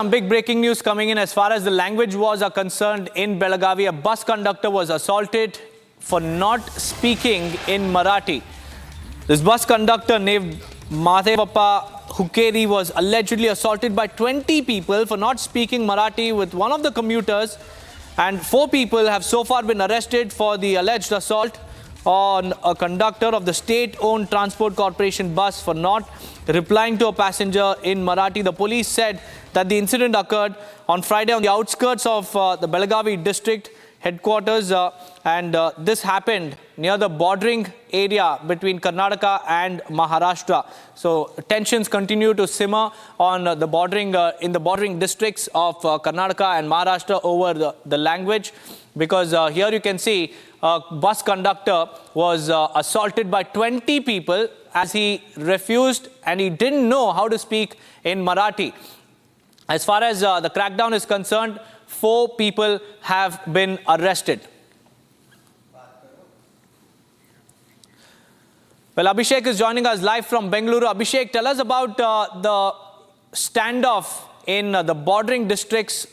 Some big breaking news coming in as far as the language wars are concerned in Belagavi. A bus conductor was assaulted for not speaking in Marathi. This bus conductor named Mahadevappa Hukkeri was allegedly assaulted by 20 people for not speaking Marathi with one of the commuters, and 4 people have so far been arrested for the alleged assault on a conductor of the state-owned transport corporation bus for not replying to a passenger in Marathi. The police said that the incident occurred on Friday on the outskirts of the Belagavi district headquarters, and this happened near the bordering area between Karnataka and Maharashtra. So tensions continue to simmer on the bordering in the bordering districts of Karnataka and Maharashtra over the language, because here you can see a bus conductor was assaulted by 20 people as he refused and he didn't know how to speak in Marathi. As far as the crackdown is concerned, 4 people have been arrested. Well, Abhishek is joining us live from Bengaluru. Abhishek, tell us about the standoff in the bordering districts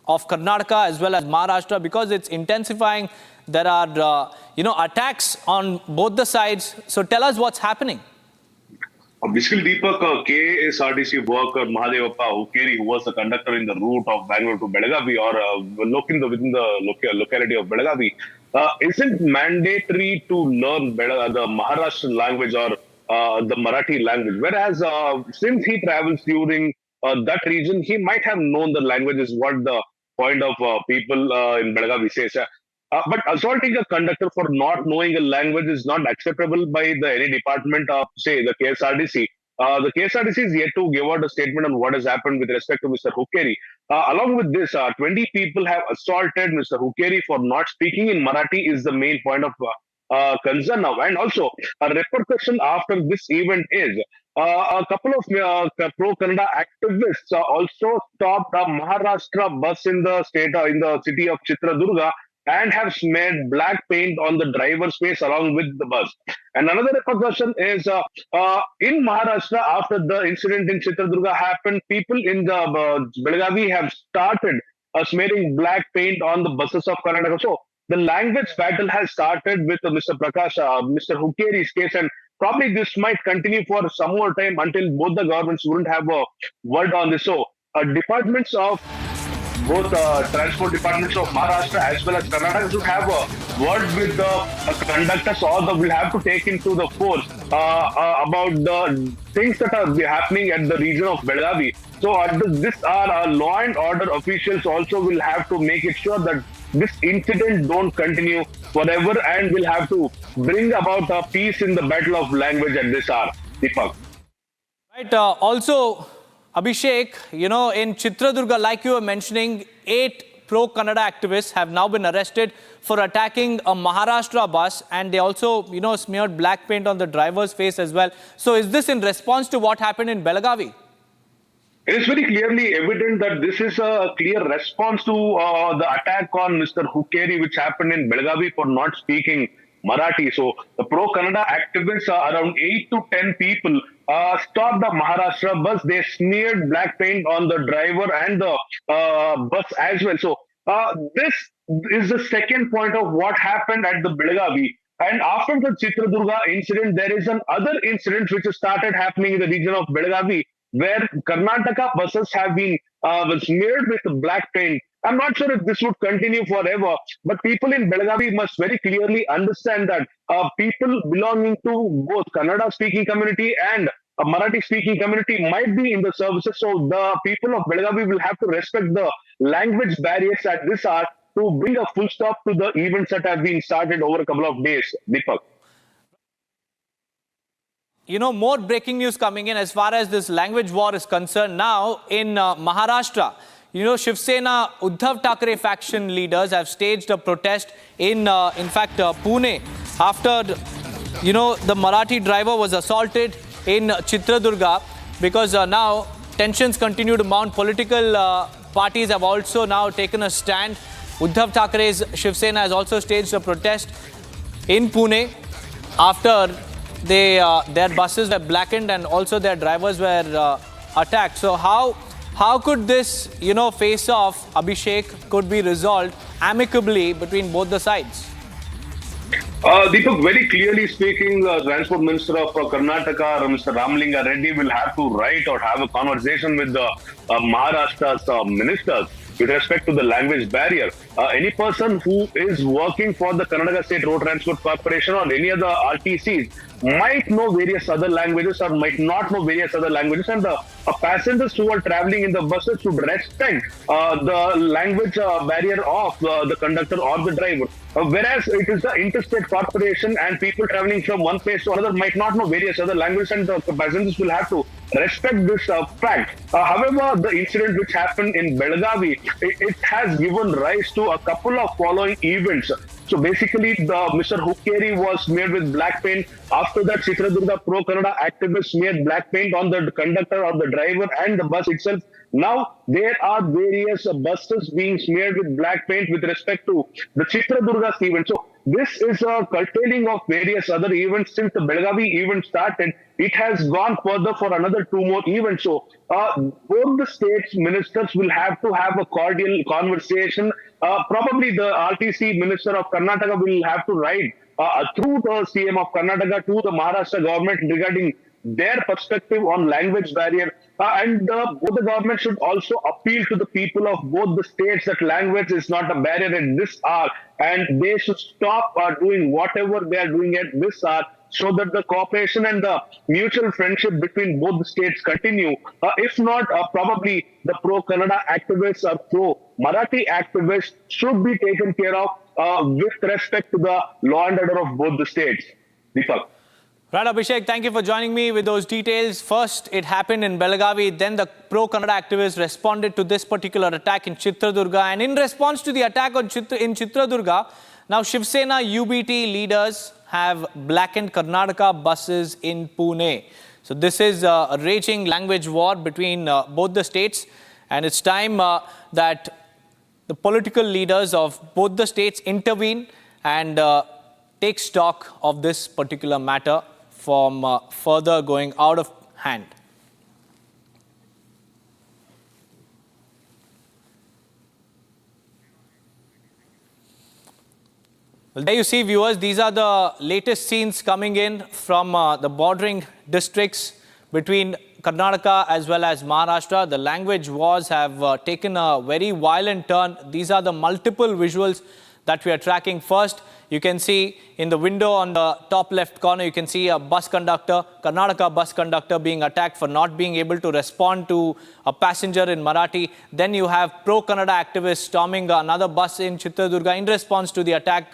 of Karnataka as well as Maharashtra, because it's intensifying. There are, attacks on both the sides. So tell us what's happening. Basically, Deepak, KSRTC worker Mahadevappa Hukkeri, who was the conductor in the route of Bangalore to Belagavi, or within the locality of Belagavi, isn't mandatory to learn the Maharashtrian language or the Marathi language. Whereas since he travels during that region, he might have known the language, is what the point of people in Belagavi says. But assaulting a conductor for not knowing a language is not acceptable by any department of, say, the KSRTC. The KSRTC is yet to give out a statement on what has happened with respect to Mr. Hukkeri. Along with this, 20 people have assaulted Mr. Hukkeri for not speaking in Marathi is the main point of concern now. And also, a repercussion after this event is a couple of pro-Kannada activists also stopped a Maharashtra bus in the city of Chitradurga and have smeared black paint on the driver's face along with the bus. And another repercussion is in Maharashtra, after the incident in Chitradurga happened, people in the Belagavi have started smearing black paint on the buses of Karnataka. So the language battle has started with Mr. Mr. Hukkeri's case, and probably this might continue for some more time until both the governments wouldn't have a word on this. So departments of both transport departments of Maharashtra as well as Karnataka should have a word with the conductors, or will have to take into the force about the things that are happening at the region of Belagavi. So this law and order officials also will have to make it sure that this incident don't continue forever, and will have to bring about a peace in the battle of language at this hour. Deepak. Right. Also, Abhishek, in Chitradurga, like you were mentioning, 8 pro-Kannada activists have now been arrested for attacking a Maharashtra bus, and they also, smeared black paint on the driver's face as well. So is this in response to what happened in Belagavi? It is very clearly evident that this is a clear response to the attack on Mr. Hukkeri, which happened in Belagavi for not speaking Marathi. So the pro-Kannada activists, around 8 to 10 people, stopped the Maharashtra bus. They smeared black paint on the driver and the bus as well. So this is the second point of what happened at the Belagavi. And after the Chitradurga incident, there is another incident which started happening in the region of Belagavi, where Karnataka buses have been smeared with black paint. I'm not sure if this would continue forever, but people in Belagavi must very clearly understand that people belonging to both Kannada-speaking community and a Marathi-speaking community might be in the services. So the people of Belagavi will have to respect the language barriers at this hour to bring a full stop to the events that have been started over a couple of days. Deepak. More breaking news coming in as far as this language war is concerned now in Maharashtra. Shiv Sena Uddhav Thackeray faction leaders have staged a protest in fact, Pune, after, the Marathi driver was assaulted in Chitradurga, because now tensions continue to mount. Political parties have also now taken a stand. Uddhav Thackeray's Shiv Sena has also staged a protest in Pune after their buses were blackened and also their drivers were attacked. So how How could this, face-off, Abhishek, could be resolved amicably between both the sides? Deepak, very clearly speaking, Transport Minister of Karnataka, Mr. Ramlinga Reddy, will have to write or have a conversation with the Maharashtra's ministers with respect to the language barrier. Any person who is working for the Karnataka State Road Transport Corporation or any other RTCs might know various other languages or might not know various other languages, and the passengers who are traveling in the buses should respect the language barrier of the conductor or the driver. Whereas it is the interstate corporation and people traveling from one place to another might not know various other languages, and the passengers will have to respect this fact. However, the incident which happened in Belagavi, it has given rise to a couple of following events. So basically, Mr. Hukkeri was smeared with black paint. After that, Chitradurga pro-Kannada activists smeared black paint on the conductor or the driver and the bus itself. Now, there are various buses being smeared with black paint with respect to the Chitradurga event. So this is a curtailing of various other events. Since the Belagavi event started, it has gone further for another 2 more events. So both the states ministers will have to have a cordial conversation. Probably the RTC minister of Karnataka will have to write through the CM of Karnataka to the Maharashtra government regarding their perspective on language barrier. And both the government should also appeal to the people of both the states that language is not a barrier at this hour, and they should stop doing whatever they are doing at this hour, so that the cooperation and the mutual friendship between both the states continue. If not, probably the pro-Kannada activists or pro-Marathi activists should be taken care of with respect to the law and order of both the states. Deepak. Right, Abhishek, thank you for joining me with those details. First, it happened in Belagavi. Then the pro-Kannada activists responded to this particular attack in Chitradurga. And in response to the attack in Chitradurga, now Shiv Sena UBT leaders have blackened Karnataka buses in Pune. So this is a raging language war between both the states. And it's time that the political leaders of both the states intervene and take stock of this particular matter from further going out of hand. Well, there you see, viewers, these are the latest scenes coming in from the bordering districts between Karnataka as well as Maharashtra. The language wars have taken a very violent turn. These are the multiple visuals that we are tracking. First, you can see in the window on the top left corner, you can see a bus conductor, Karnataka bus conductor, being attacked for not being able to respond to a passenger in Marathi. Then you have pro-Kannada activists storming another bus in Chitradurga in response to the attack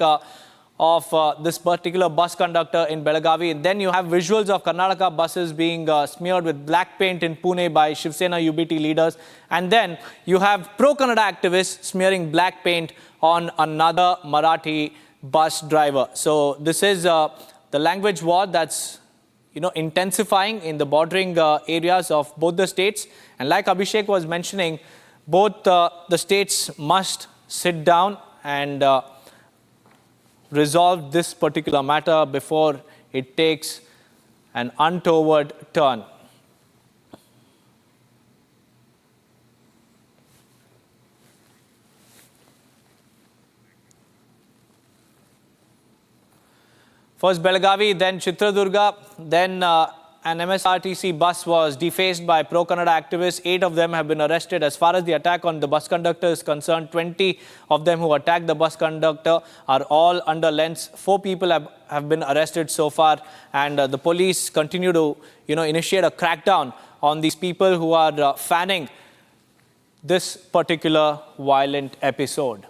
of this particular bus conductor in Belagavi. And then you have visuals of Karnataka buses being smeared with black paint in Pune by Shiv Sena UBT leaders. And then you have pro-Kannada activists smearing black paint on another Marathi bus driver. So this is the language war that's intensifying in the bordering areas of both the states. And like Abhishek was mentioning, both the states must sit down and resolve this particular matter before it takes an untoward turn. First Belagavi, then Chitradurga, then an MSRTC bus was defaced by pro-Kannada activists. 8 of them have been arrested. As far as the attack on the bus conductor is concerned, 20 of them who attacked the bus conductor are all under lens. 4 people have been arrested so far, and the police continue to initiate a crackdown on these people who are fanning this particular violent episode.